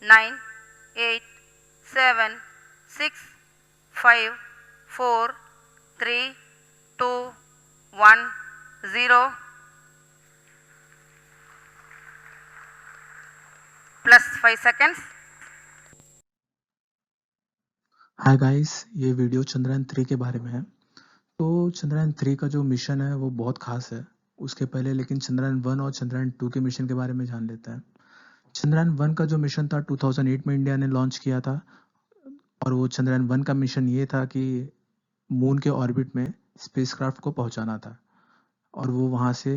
9, 8, 7, 6, 5, 4, 3, 2, 1, 0 plus 5 seconds. Hi guys, ये video Chandrayaan 3 के बारे में है। तो चंद्रयान 3 का जो मिशन है वो बहुत खास है। उसके पहले लेकिन चंद्रयान 1 और चंद्रयान 2 के मिशन के बारे में जान लेते हैं। चंद्रयान 1 का जो मिशन था 2008 में इंडिया ने लॉन्च किया था और वो चंद्रयान 1 का मिशन ये था कि मून के ऑर्बिट में स्पेसक्राफ्ट को पहुंचाना था और वो वहां से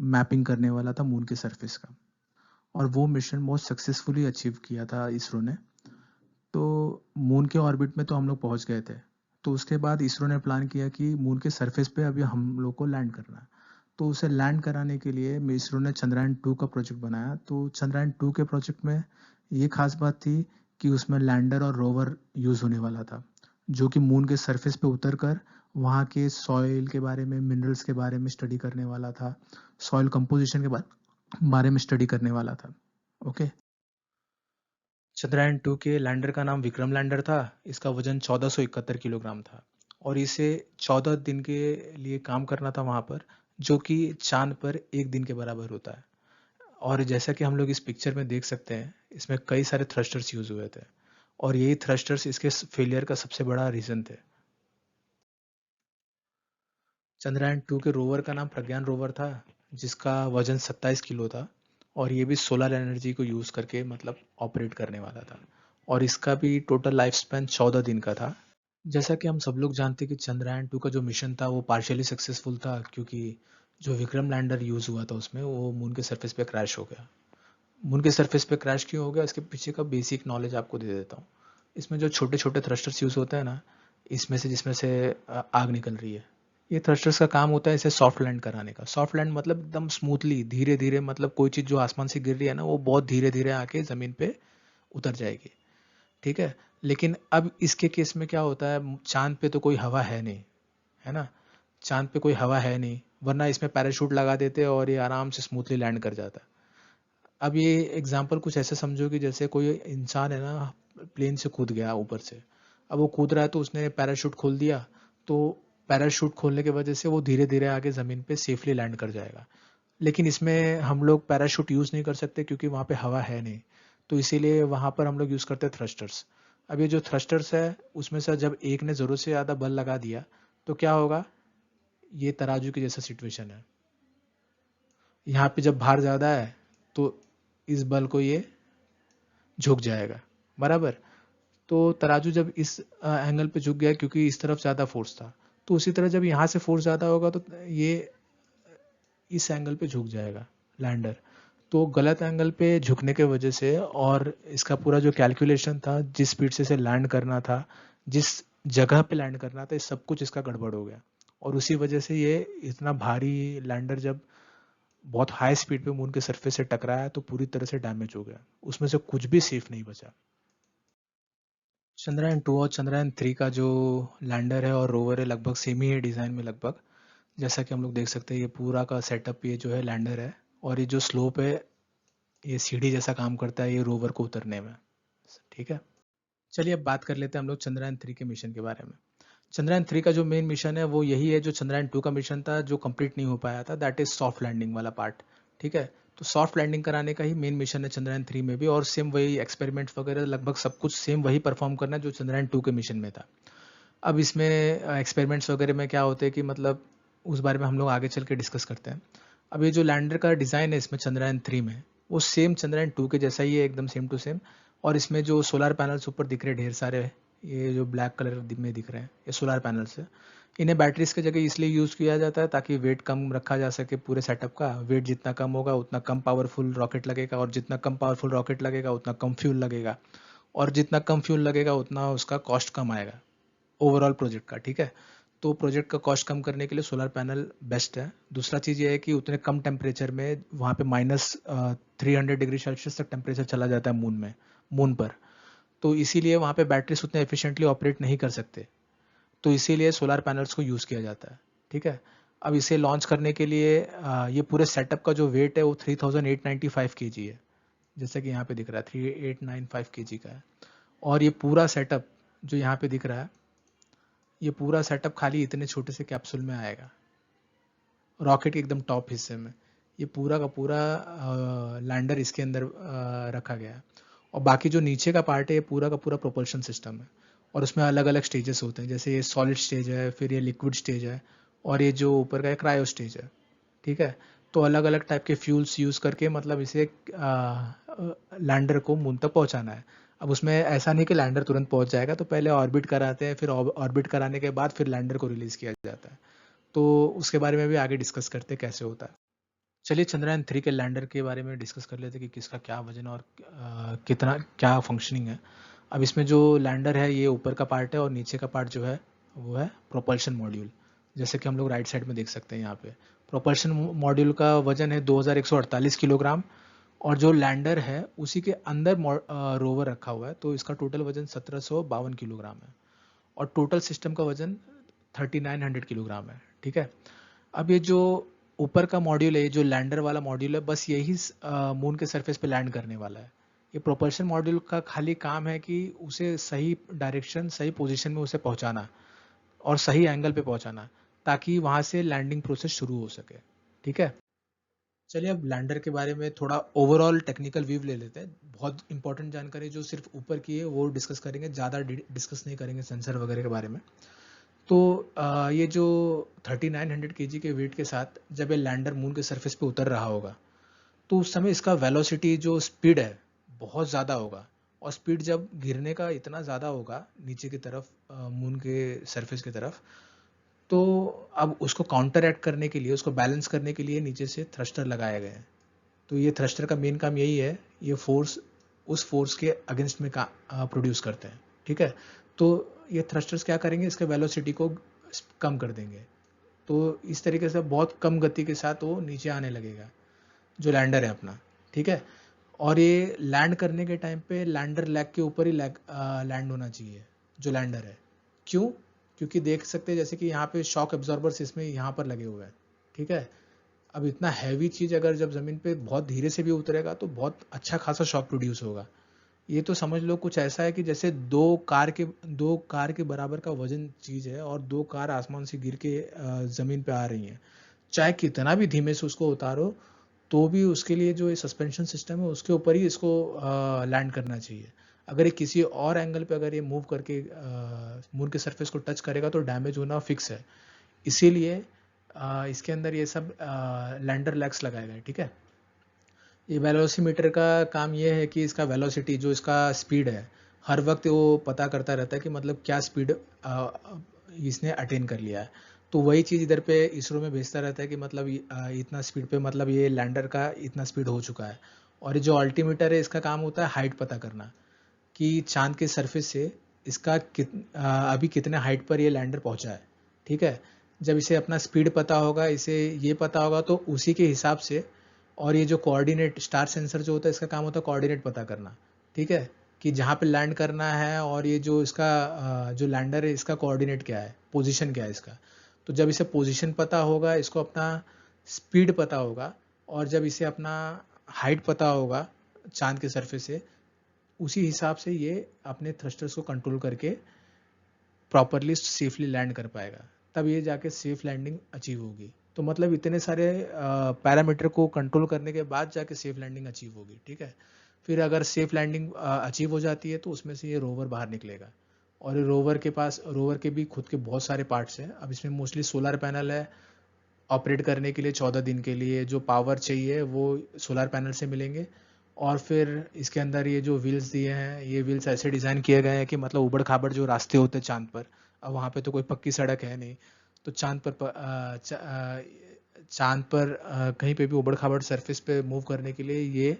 मैपिंग करने वाला था मून के सरफेस का। और वो मिशन बहुत सक्सेसफुली अचीव किया था इसरो ने। तो मून के ऑर्बिट में तो हम लोग पहुंच गए थे। तो उसके बाद इसरो ने प्लान किया कि मून के सरफेस पे अभी हम लोग को लैंड करना है। तो उसे लैंड कराने के लिए इसरो ने चंद्रयान 2 का प्रोजेक्ट बनाया। तो चंद्रयान 2 के प्रोजेक्ट में ये खास बात थी कि उसमें लैंडर और रोवर यूज होने वाला था, जो कि मून के सरफेस पे उतर कर वहाँ के सॉइल के बारे में, मिनरल्स के बारे में स्टडी करने वाला था, सॉइल कंपोजिशन के बारे में स्टडी करने वाला था। ओके। चंद्रयान 2 के लैंडर का नाम विक्रम लैंडर था। इसका वजन 1471 किलोग्राम था और इसे 14 दिन के लिए काम करना था वहाँ पर, जो कि चांद पर एक दिन के बराबर होता है। और जैसा कि हम लोग इस पिक्चर में देख सकते हैं, इसमें कई सारे थ्रस्टर्स यूज हुए थे और यही थ्रस्टर्स इसके फेलियर का सबसे बड़ा रीजन थे। चंद्रयान 2 के रोवर का नाम प्रज्ञान रोवर था, जिसका वजन 27 किलो था और ये भी सोलर एनर्जी को यूज करके मतलब ऑपरेट करने वाला था। और इसका भी टोटल लाइफ स्पैन 14 दिन का था। जैसा कि हम सब लोग जानते हैं कि चंद्रयान 2 का जो मिशन था वो पार्शियली सक्सेसफुल था, क्योंकि जो विक्रम लैंडर यूज हुआ था उसमें वो मून के सरफेस पे क्रैश हो गया। मून के सरफेस पे क्रैश क्यों हो गया, इसके पीछे का बेसिक नॉलेज आपको दे देता हूँ। इसमें जो छोटे छोटे थ्रस्टर्स यूज होते हैं ना, इसमें से जिसमें से आग निकल रही है, ये थ्रस्टर्स का काम होता है इसे सॉफ्ट लैंड कराने का। सॉफ्ट लैंड मतलब एकदम स्मूथली, धीरे धीरे, मतलब कोई चीज़ जो आसमान से गिर रही है ना वो बहुत धीरे धीरे आके ज़मीन पे उतर जाएगी। ठीक है। लेकिन अब इसके केस में क्या होता है, चांद पे तो कोई हवा है नहीं, है ना। चांद पे कोई हवा है नहीं, वरना इसमें पैराशूट लगा देते और ये आराम से स्मूथली लैंड कर जाता। अब ये एग्जांपल कुछ ऐसे समझो कि जैसे कोई इंसान है ना, प्लेन से कूद गया ऊपर से। अब वो कूद रहा है तो उसने पैराशूट खोल दिया, तो पैराशूट खोलने की वजह से वो धीरे धीरे आगे ज़मीन पे सेफली लैंड कर जाएगा। लेकिन इसमें हम लोग पैराशूट यूज़ नहीं कर सकते क्योंकि वहाँ पे हवा है नहीं। तो इसीलिए वहाँ पर हम लोग यूज़ करते हैं थ्रस्टर्स। अब ये जो थ्रस्टर्स है उसमें से जब एक ने ज़रूरत से ज़्यादा बल लगा दिया तो क्या होगा, ये तराजू की जैसा सिचुएशन है। यहाँ पे जब भार ज़्यादा है तो इस बल को ये झुक जाएगा, बराबर। तो तराजू जब इस एंगल पे झुक गया क्योंकि इस तरफ ज़्यादा फोर्स था, तो उसी तरह जब यहाँ से फोर्स ज़्यादा होगा तो ये इस एंगल पे झुक जाएगा लैंडर। तो गलत एंगल पे झुकने के वजह से और इसका पूरा जो कैलकुलेशन था, जिस स्पीड से इसे लैंड करना था, जिस जगह पे लैंड करना था, ये सब कुछ इसका गड़बड़ हो गया। और उसी वजह से ये इतना भारी लैंडर जब बहुत हाई स्पीड पे मून के सरफेस से टकराया तो पूरी तरह से डैमेज हो गया, उसमें से कुछ भी सेफ नहीं बचा। चंद्रयान 2 और चंद्रयान 3 का जो लैंडर है और रोवर है लगभग सेम ही है डिज़ाइन में लगभग। जैसा कि हम लोग देख सकते हैं ये पूरा का सेटअप, ये जो है लैंडर है और ये जो स्लोप है ये सीढ़ी जैसा काम करता है ये रोवर को उतरने में। ठीक है। चलिए अब बात कर लेते हैं हम लोग चंद्रयान 3 के मिशन के बारे में। चंद्रयान 3 का जो मेन मिशन है वो यही है जो चंद्रयान 2 का मिशन था, जो कंप्लीट नहीं हो पाया था, दैट इज सॉफ्ट लैंडिंग वाला पार्ट। ठीक है। तो सॉफ्ट लैंडिंग कराने का ही मेन मिशन है चंद्रयान 3 में भी, और सेम वही एक्सपेरिमेंट्स वगैरह लगभग सब कुछ सेम वही परफॉर्म करना है जो चंद्रयान 2 के मिशन में था। अब इसमें एक्सपेरिमेंट्स वगैरह में क्या होते हैं कि मतलब उस बारे में हम लोग आगे चल के डिस्कस करते हैं। अब ये जो लैंडर का डिज़ाइन है इसमें चंद्रयान 3 में, वो सेम चंद्रयान 2 के जैसा ही है, एकदम सेम टू सेम। और इसमें जो सोलर पैनल्स ऊपर दिख रहे हैं ढेर सारे, ये जो ब्लैक कलर में दिख रहे हैं ये सोलर पैनल्स है। इन्हें बैटरीज की जगह इसलिए यूज़ किया जाता है ताकि वेट कम रखा जा सके पूरे सेटअप का। वेट जितना कम होगा उतना कम पावरफुल रॉकेट लगेगा, और जितना कम पावरफुल रॉकेट लगेगा उतना कम फ्यूल लगेगा, और जितना कम फ्यूल लगेगा उतना उसका कॉस्ट कम आएगा ओवरऑल प्रोजेक्ट का। ठीक है। तो प्रोजेक्ट का कॉस्ट कम करने के लिए सोलर पैनल बेस्ट है। दूसरा चीज़ ये है कि उतने कम टेम्परेचर में वहाँ पे -300 डिग्री सेल्सियस तक टेम्परेचर चला जाता है मून पर। तो इसीलिए वहाँ पे बैटरीज उतने एफिशिएंटली ऑपरेट नहीं कर सकते, तो इसीलिए सोलर पैनल्स को यूज़ किया जाता है। ठीक है। अब इसे लॉन्च करने के लिए ये पूरे सेटअप का जो वेट है वो 3895 kg है, जैसा कि यहाँ पे दिख रहा है 3895 केजी का है। और ये पूरा सेटअप जो यहाँ पे दिख रहा है, ये पूरा सेटअप खाली इतने छोटे से कैप्सूल में आएगा, रॉकेट के एकदम टॉप हिस्से में। ये पूरा का पूरा लैंडर इसके अंदर रखा गया है। और बाकी जो नीचे का पार्ट है ये पूरा का पूरा प्रोपल्शन सिस्टम है, और उसमें अलग अलग स्टेजेस होते हैं, जैसे ये सॉलिड स्टेज है, फिर ये लिक्विड स्टेज है, और ये जो ऊपर का है क्रायो स्टेज है। ठीक है, तो अलग अलग टाइप के फ्यूल्स यूज़ करके मतलब इसे लैंडर को मून तक पहुंचाना है। अब उसमें ऐसा नहीं कि लैंडर तुरंत पहुंच जाएगा, तो पहले ऑर्बिट कराते हैं, फिर ऑर्बिट कराने के बाद फिर लैंडर को रिलीज़ किया जाता है। तो उसके बारे में भी आगे डिस्कस करते हैं कैसे होता है। चलिए चंद्रयान 3 के लैंडर के बारे में डिस्कस कर लेते हैं कि किसका क्या वजन और कितना क्या फंक्शनिंग है। अब इसमें जो लैंडर है ये ऊपर का पार्ट है, और नीचे का पार्ट जो है वो है प्रोपल्शन मॉड्यूल, जैसे कि हम लोग राइट साइड में देख सकते हैं यहाँ पे। प्रोपल्शन मॉड्यूल का वजन है 2148 किलोग्राम, और जो लैंडर है उसी के अंदर रोवर रखा हुआ है, तो इसका टोटल वजन 1752 किलोग्राम है, और टोटल सिस्टम का वजन 3900 किलोग्राम है। ठीक है, अब ये जो ऊपर का मॉड्यूल है, ये जो लैंडर वाला मॉड्यूल है, बस यही मून के सरफेस पे लैंड करने वाला है। ये प्रोपल्शन मॉड्यूल का खाली काम है कि उसे सही डायरेक्शन, सही पोजीशन में उसे पहुंचाना और सही एंगल पे पहुंचाना, ताकि वहां से लैंडिंग प्रोसेस शुरू हो सके। ठीक है, चलिए अब लैंडर के बारे में थोड़ा ओवरऑल टेक्निकल व्यू ले लेते हैं। बहुत इंपॉर्टेंट जानकारी जो सिर्फ ऊपर की है वो डिस्कस करेंगे, ज़्यादा डिस्कस नहीं करेंगे सेंसर वगैरह के बारे में। तो ये जो 3900 केजी के वेट के साथ जब ये लैंडर मून के सरफेस पे उतर रहा होगा, तो उस समय इसका वेलोसिटी जो स्पीड है बहुत ज़्यादा होगा, और स्पीड जब गिरने का इतना ज़्यादा होगा नीचे की तरफ, मून के सरफेस की तरफ, तो अब उसको काउंटर एक्ट करने के लिए, उसको बैलेंस करने के लिए नीचे से थ्रस्टर लगाए गए हैं। तो ये थ्रस्टर का मेन काम यही है, ये फोर्स उस फोर्स के अगेंस्ट में प्रोड्यूस करते हैं। ठीक है, तो ये थ्रस्टर्स क्या करेंगे, इसके वेलोसिटी को कम कर देंगे, तो इस तरीके से बहुत कम गति के साथ वो नीचे आने लगेगा जो लैंडर है अपना। ठीक है, और ये लैंड करने के टाइम पे लैंडर लैग के ऊपर ही लैंड होना चाहिए जो लैंडर है। क्यों? क्योंकि देख सकते हैं जैसे कि यहाँ पे शॉक एब्जॉर्बर्स इसमें यहाँ पर लगे हुए हैं। ठीक है, अब इतना हैवी चीज़ अगर जब ज़मीन पे बहुत धीरे से भी उतरेगा तो बहुत अच्छा खासा शॉक प्रोड्यूस होगा। ये तो समझ लो कुछ ऐसा है कि जैसे दो कार के बराबर का वजन चीज़ है, और दो कार आसमान से गिर के ज़मीन पे आ रही हैं। चाहे कितना भी धीमे से उसको उतारो, तो भी उसके लिए जो ये सस्पेंशन सिस्टम है उसके ऊपर ही इसको लैंड करना चाहिए। अगर ये किसी और एंगल पे अगर ये मूव करके मून के सरफेस को टच करेगा तो डैमेज होना फिक्स है। इसीलिए इसके अंदर ये सब लैंडर लैग्स लगाए गए। ठीक है, ये वेलोसीमीटर का काम ये है कि इसका वेलोसिटी जो इसका स्पीड है, हर वक्त वो पता करता रहता है कि मतलब क्या स्पीड इसने अटेन कर लिया है। तो वही चीज़ इधर पे इसरो में भेजता रहता है कि मतलब इतना स्पीड पे मतलब ये लैंडर का इतना स्पीड हो चुका है। और ये जो अल्टीमीटर है इसका काम होता है हाइट पता करना, कि चांद के सरफेस से इसका अभी कितने हाइट पर ये लैंडर पहुंचा है। ठीक है, जब इसे अपना स्पीड पता होगा, इसे ये पता होगा, तो उसी के हिसाब से, और ये जो कोऑर्डिनेट स्टार सेंसर जो होता है इसका काम होता है कोऑर्डिनेट पता करना। ठीक है, कि जहाँ पे लैंड करना है, और ये जो इसका जो लैंडर है इसका कोऑर्डिनेट क्या है, पोजीशन क्या है इसका। तो जब इसे पोजीशन पता होगा, इसको अपना स्पीड पता होगा, और जब इसे अपना हाइट पता होगा चांद के सरफेस से, उसी हिसाब से ये अपने थ्रस्टर्स को कंट्रोल करके प्रॉपरली सेफली लैंड कर पाएगा, तब ये जाके सेफ लैंडिंग अचीव होगी। तो मतलब इतने सारे पैरामीटर को कंट्रोल करने के बाद जाके सेफ लैंडिंग अचीव होगी। ठीक है, फिर अगर सेफ लैंडिंग अचीव हो जाती है तो उसमें से ये रोवर बाहर निकलेगा, और ये रोवर के भी खुद के बहुत सारे पार्ट्स हैं। अब इसमें मोस्टली सोलर पैनल है, ऑपरेट करने के लिए 14 दिन के लिए जो पावर चाहिए वो सोलर पैनल से मिलेंगे। और फिर इसके अंदर ये जो व्हील्स दिए हैं, ये व्हील्स ऐसे डिज़ाइन किए गए हैं कि मतलब ऊबड़ खाबड़ जो रास्ते होते हैं चांद पर, अब वहाँ पे तो कोई पक्की सड़क है नहीं, तो चांद पर कहीं पे भी ऊबड़ खाबड़ सरफेस पे मूव करने के लिए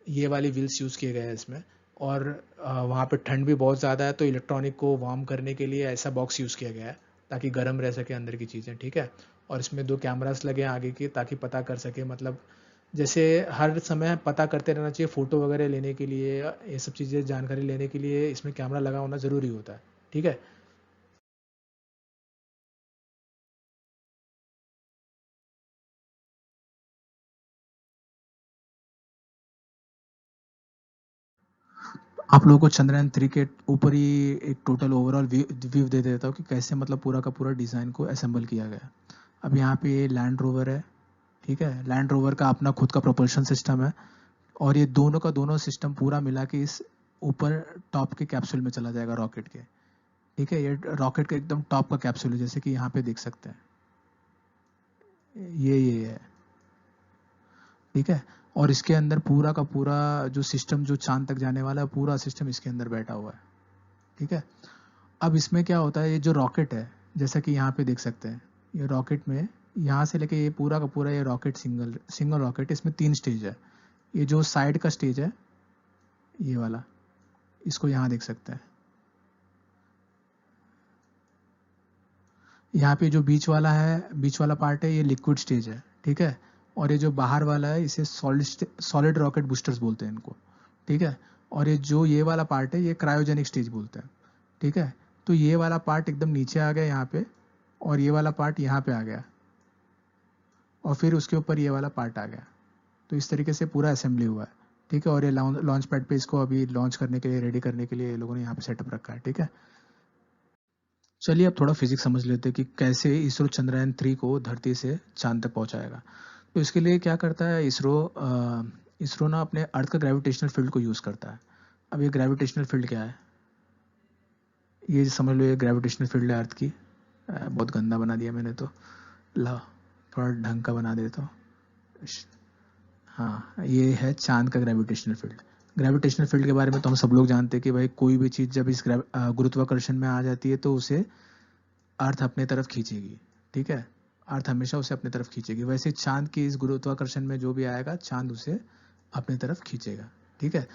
ये वाली व्हील्स यूज़ किए गए हैं इसमें। और वहाँ पे ठंड भी बहुत ज़्यादा है, तो इलेक्ट्रॉनिक को वार्म करने के लिए ऐसा बॉक्स यूज़ किया गया है ताकि गर्म रह सके अंदर की चीज़ें। ठीक है, और इसमें दो कैमरास लगे हैं आगे के, ताकि पता कर सके, मतलब जैसे हर समय पता करते रहना चाहिए फ़ोटो वगैरह लेने के लिए, ये सब चीज़ें जानकारी लेने के लिए इसमें कैमरा लगा होना ज़रूरी होता है। ठीक है। आप लोगों को चंद्रयान 3 के ऊपर ही एक टोटल ओवरऑल व्यू दे देता हूँ कि कैसे मतलब पूरा का पूरा डिज़ाइन को असेंबल किया गया। अब यहाँ पे ये लैंड रोवर है, ठीक है? लैंड रोवर का अपना खुद का प्रोपल्शन सिस्टम है और ये दोनों का दोनों सिस्टम पूरा मिला के इस ऊपर टॉप के कैप्सूल में चला जाएगा रॉकेट के, ठीक है? ये रॉकेट का एकदम टॉप का कैप्सूल है, जैसे कि यहाँ पे देख सकते हैं। ये है, ठीक है? और इसके अंदर पूरा का पूरा जो सिस्टम जो चाँद तक जाने वाला है, पूरा सिस्टम इसके अंदर बैठा हुआ है, ठीक है? अब इसमें क्या होता है, ये जो रॉकेट है, जैसा कि यहाँ पे देख सकते हैं, ये रॉकेट में यहाँ से लेके ये पूरा का पूरा ये रॉकेट सिंगल रॉकेट, इसमें 3 स्टेज है। ये जो साइड का स्टेज है, ये वाला, इसको यहाँ देख सकते हैं। यहाँ पे जो बीच वाला है, बीच वाला पार्ट है, ये लिक्विड स्टेज है, ठीक है? और ये जो बाहर वाला है, इसे सॉलिड रॉकेट बूस्टर्स बोलते हैं इनको, ठीक है? और ये जो ये वाला पार्ट है, ये क्रायोजेनिक स्टेज बोलते हैं, ठीक है? तो ये वाला पार्ट एकदम नीचे आ गया यहाँ पे, और ये वाला पार्ट यहाँ पे आ गया, और फिर उसके ऊपर ये वाला पार्ट आ गया। तो इस तरीके से पूरा असेंबली हुआ है, ठीक है? और ये लॉन्च पैड पे इसको अभी लॉन्च करने के लिए, रेडी करने के लिए ये लोगों ने यहाँ पे सेटअप रखा है, ठीक है? चलिए अब थोड़ा फिजिक्स समझ लेते हैं कि कैसे इसरो चंद्रयान 3 को धरती से चांद तक पहुंचाएगा। तो इसके लिए क्या करता है इसरो ना अपने अर्थ का ग्रेविटेशनल फील्ड को यूज़ करता है। अब ये ग्रेविटेशनल फील्ड क्या है, ये समझ लो, ये ग्रेविटेशनल फील्ड है अर्थ की। बहुत गंदा बना दिया मैंने तो, ला थोड़ा ढंग का बना देता हूँ। हाँ, ये है चांद का ग्रेविटेशनल फील्ड। ग्रेविटेशनल फील्ड के बारे में तो हम सब लोग जानते हैं कि भाई कोई भी चीज़ जब इस गुरुत्वाकर्षण में आ जाती है तो उसे अर्थ अपने तरफ खींचेगी, ठीक है? अर्थ हमेशा उसे अपने तरफ खींचेगी। वैसे चांद की इस गुरुत्वाकर्षण में जो भी आएगा, चांद उसे अपने तरफ खींचेगा, ठीक है?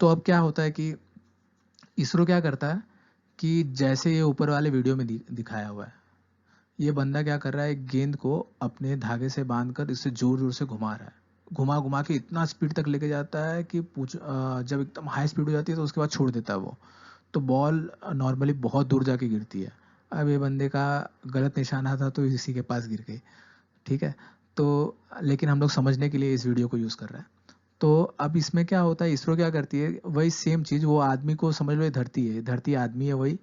तो अब क्या होता है कि इसरो क्या करता है कि जैसे ये ऊपर वाले वीडियो में दिखाया हुआ है, ये बंदा क्या कर रहा है, एक गेंद को अपने धागे से बांधकर इसे जोर जोर से घुमा रहा है। घुमा घुमा के इतना स्पीड तक लेके जाता है कि जब एकदम हाई स्पीड हो जाती है तो उसके बाद छोड़ देता है वो। तो बॉल नॉर्मली बहुत दूर जाके गिरती है। अब ये बंदे का गलत निशाना था तो इसी के पास गिर गई, ठीक है? तो लेकिन हम लोग समझने के लिए इस वीडियो को यूज़ कर रहे हैं। तो अब इसमें क्या होता है, इसरो क्या करती है, वही सेम चीज़, वो आदमी को समझ लो, ये धरती है, धरती आदमी है वही,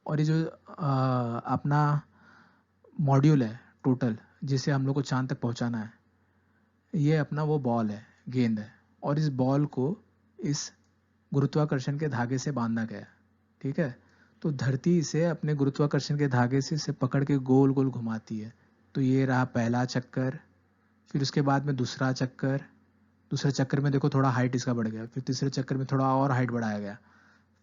और ये जो अपना मॉड्यूल है टोटल, जिसे हम लोग को चांद तक पहुंचाना है, ये अपना वो बॉल है, गेंद है, और इस बॉल को इस गुरुत्वाकर्षण के धागे से बांधा गया है, ठीक है? तो धरती इसे अपने गुरुत्वाकर्षण के धागे से इसे पकड़ के गोल गोल घुमाती है। तो ये रहा पहला चक्कर, फिर उसके बाद में दूसरा चक्कर, दूसरे चक्कर में देखो थोड़ा हाइट इसका बढ़ गया, फिर तीसरे चक्कर में थोड़ा और हाइट बढ़ाया गया,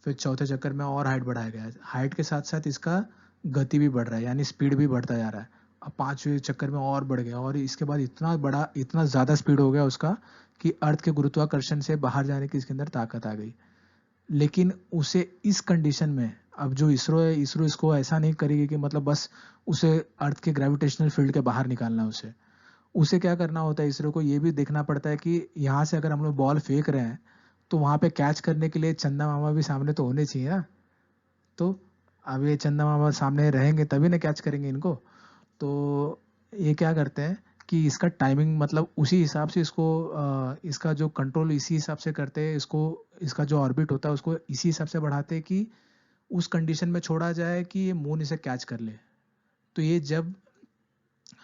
फिर चौथे चक्कर में और हाइट बढ़ाया गया। हाइट के साथ साथ इसका गति भी बढ़ रहा है, यानी स्पीड भी बढ़ता जा रहा है। अब पांचवें चक्कर में और बढ़ गया, और इसके बाद इतना बड़ा, इतना ज़्यादा स्पीड हो गया उसका कि अर्थ के गुरुत्वाकर्षण से बाहर जाने की इसके अंदर ताकत आ गई। लेकिन उसे इस कंडीशन में, अब जो इसरो है, इसरो इसको ऐसा नहीं करेगी कि मतलब बस उसे अर्थ के ग्रेविटेशनल फील्ड के बाहर निकालना है उसे क्या करना होता है, इसरो को ये भी देखना पड़ता है कि यहाँ से अगर हम लोग बॉल फेंक रहे हैं तो वहाँ पे कैच करने के लिए चंदा मामा भी सामने तो होने चाहिए ना। तो अब ये चंदा मामा सामने रहेंगे तभी ना कैच करेंगे इनको। तो ये क्या करते हैं कि इसका टाइमिंग मतलब उसी हिसाब से इसको इसका जो कंट्रोल इसी हिसाब से करते हैं, इसको इसका जो ऑर्बिट होता है उसको इसी हिसाब से बढ़ाते हैं कि उस कंडीशन में छोड़ा जाए कि ये मून इसे कैच कर ले। तो ये जब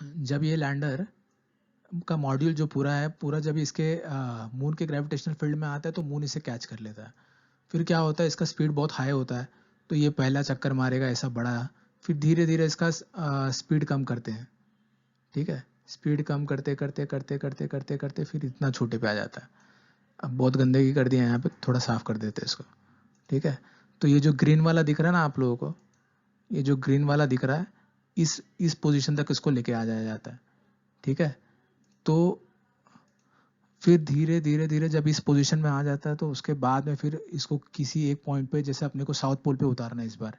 जब ये लैंडर का मॉड्यूल जो पूरा है, पूरा जब इसके मून के ग्रेविटेशनल फील्ड में आता है तो मून इसे कैच कर लेता है। फिर क्या होता है, इसका स्पीड बहुत हाई होता है, तो ये पहला चक्कर मारेगा ऐसा बड़ा, फिर धीरे धीरे इसका स्पीड कम करते हैं, ठीक है? स्पीड कम करते करते करते करते करते करते फिर इतना छोटे पे आ जाता है। अब बहुत गंदगी कर दिया यहाँ पे, थोड़ा साफ कर देते हैं इसको, ठीक है? तो ये जो ग्रीन वाला दिख रहा है ना आप लोगों को, ये जो ग्रीन वाला दिख रहा है, इस पोजीशन तक इसको लेके आ जाया जाता है, ठीक है? तो फिर धीरे धीरे धीरे जब इस पोजीशन में आ जाता है तो उसके बाद में फिर इसको किसी एक पॉइंट पे, जैसे अपने को साउथ पोल पे उतारना है, इस बार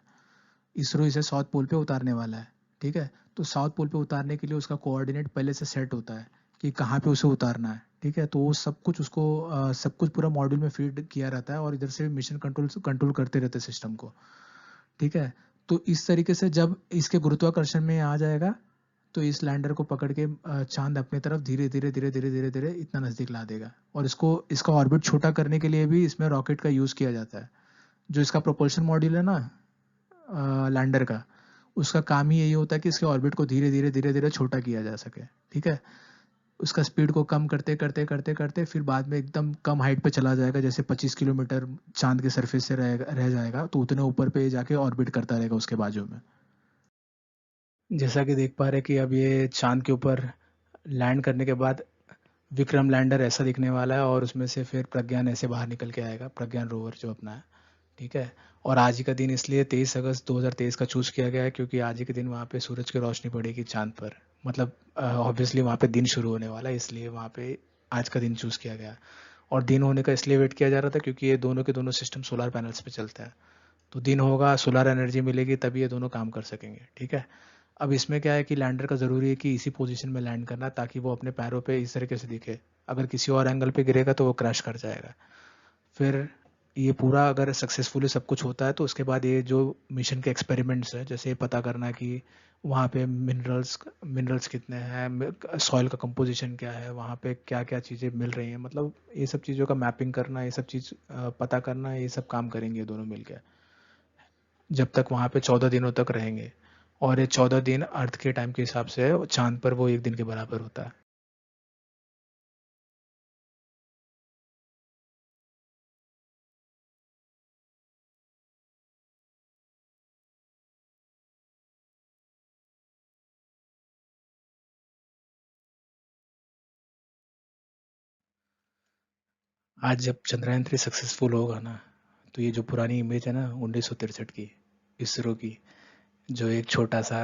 इसरो इसे साउथ पोल पे उतारने वाला है, ठीक है? तो साउथ पोल पे उतारने के लिए उसका कोऑर्डिनेट पहले से सेट होता है कि कहाँ पे उसे उतारना है, ठीक है? तो वो सब कुछ उसको सब कुछ पूरा मॉड्यूल में फीड किया रहता है, और इधर से मिशन कंट्रोल करते रहते सिस्टम को, ठीक है? तो इस तरीके से जब इसके गुरुत्वाकर्षण में आ जाएगा तो तो इस लैंडर को पकड़ के चांद अपने तरफ धीरे धीरे धीरे धीरे धीरे धीरे इतना नज़दीक ला देगा। और इसका ऑर्बिट छोटा करने के लिए भी इसमें रॉकेट का यूज़ किया जाता है। जो इसका प्रोपल्शन मॉड्यूल है ना लैंडर का, उसका काम ही यही होता है कि इसके ऑर्बिट को धीरे धीरे धीरे धीरे छोटा किया जा सके। ठीक है, उसका स्पीड को कम करते करते करते करते फिर बाद में एकदम कम हाइट पे चला जाएगा, जैसे 25 किलोमीटर चांद के सरफेस से रह जाएगा, तो उतने ऊपर पे जाके ऑर्बिट करता रहेगा उसके बाजू में। जैसा कि देख पा रहे कि अब ये चांद के ऊपर लैंड करने के बाद विक्रम लैंडर ऐसा दिखने वाला है, और उसमें से फिर प्रज्ञान ऐसे बाहर निकल के आएगा, प्रज्ञान रोवर जो अपना है। ठीक है, और आज ही का दिन इसलिए 23 अगस्त 2023 का चूज़ किया गया है क्योंकि आज ही के दिन वहाँ पे सूरज की रोशनी पड़ेगी चांद पर। मतलब ऑब्वियसली वहाँ पे दिन शुरू होने वाला है, इसलिए वहाँ पे आज का दिन चूज़ किया गया। और दिन होने का इसलिए वेट किया जा रहा था क्योंकि ये दोनों के दोनों सिस्टम सोलर पैनल्स पे चलते हैं। तो दिन होगा, सोलर एनर्जी मिलेगी, तभी ये दोनों काम कर सकेंगे। ठीक है, अब इसमें क्या है कि लैंडर का ज़रूरी है कि इसी पोजीशन में लैंड करना, ताकि वो अपने पैरों पे इस तरीके से दिखे। अगर किसी और एंगल पे गिरेगा तो वो क्रैश कर जाएगा। फिर ये पूरा अगर सक्सेसफुली सब कुछ होता है तो उसके बाद ये जो मिशन के एक्सपेरिमेंट्स है, जैसे पता करना कि वहाँ पे मिनरल्स कितने हैं, सॉइल का कंपोजिशन क्या है, वहाँ पे क्या क्या चीज़ें मिल रही हैं, मतलब ये सब चीज़ों का मैपिंग करना, ये सब चीज़ पता करना, ये सब काम करेंगे ये दोनों मिलकर, जब तक वहाँ पे 14 दिनों तक रहेंगे। और ये 14 दिन अर्थ के टाइम के हिसाब से चांद पर वो एक दिन के बराबर होता है। आज जब चंद्रयान 3 सक्सेसफुल होगा ना, तो ये जो पुरानी इमेज है ना 1963 की, इसरो की, जो एक छोटा सा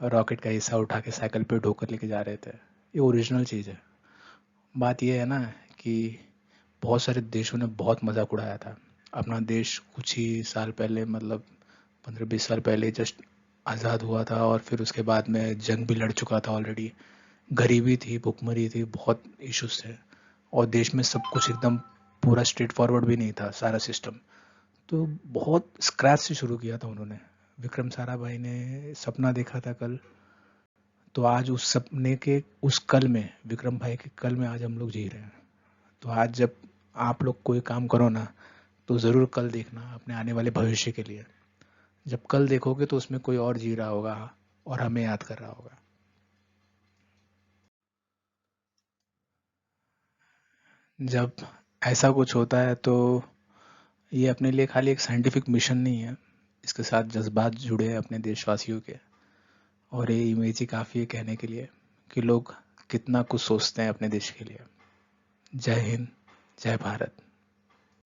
रॉकेट का हिस्सा उठा के साइकिल पे ढोकर लेके जा रहे थे, ये ओरिजिनल चीज़ है। बात ये है ना कि बहुत सारे देशों ने बहुत मजाक उड़ाया था। अपना देश कुछ ही साल पहले, मतलब 15-20 साल पहले जस्ट आज़ाद हुआ था, और फिर उसके बाद में जंग भी लड़ चुका था ऑलरेडी, गरीबी थी, भुखमरी थी, बहुत इश्यूज थे, और देश में सब कुछ एकदम पूरा स्ट्रेट फॉरवर्ड भी नहीं था सारा सिस्टम। तो बहुत स्क्रैच से शुरू किया था उन्होंने। विक्रम साराभाई ने सपना देखा था कल, तो आज उस सपने के उस कल में, विक्रम भाई के कल में आज हम लोग जी रहे हैं। तो आज जब आप लोग कोई काम करो ना, तो ज़रूर कल देखना अपने आने वाले भविष्य के लिए। जब कल देखोगे तो उसमें कोई और जी रहा होगा और हमें याद कर रहा होगा। जब ऐसा कुछ होता है तो ये अपने लिए खाली एक साइंटिफिक मिशन नहीं है, इसके साथ जज्बात जुड़े हैं अपने देशवासियों के। और ये इमेज ही काफ़ी है कहने के लिए कि लोग कितना कुछ सोचते हैं अपने देश के लिए। जय हिंद, जय भारत।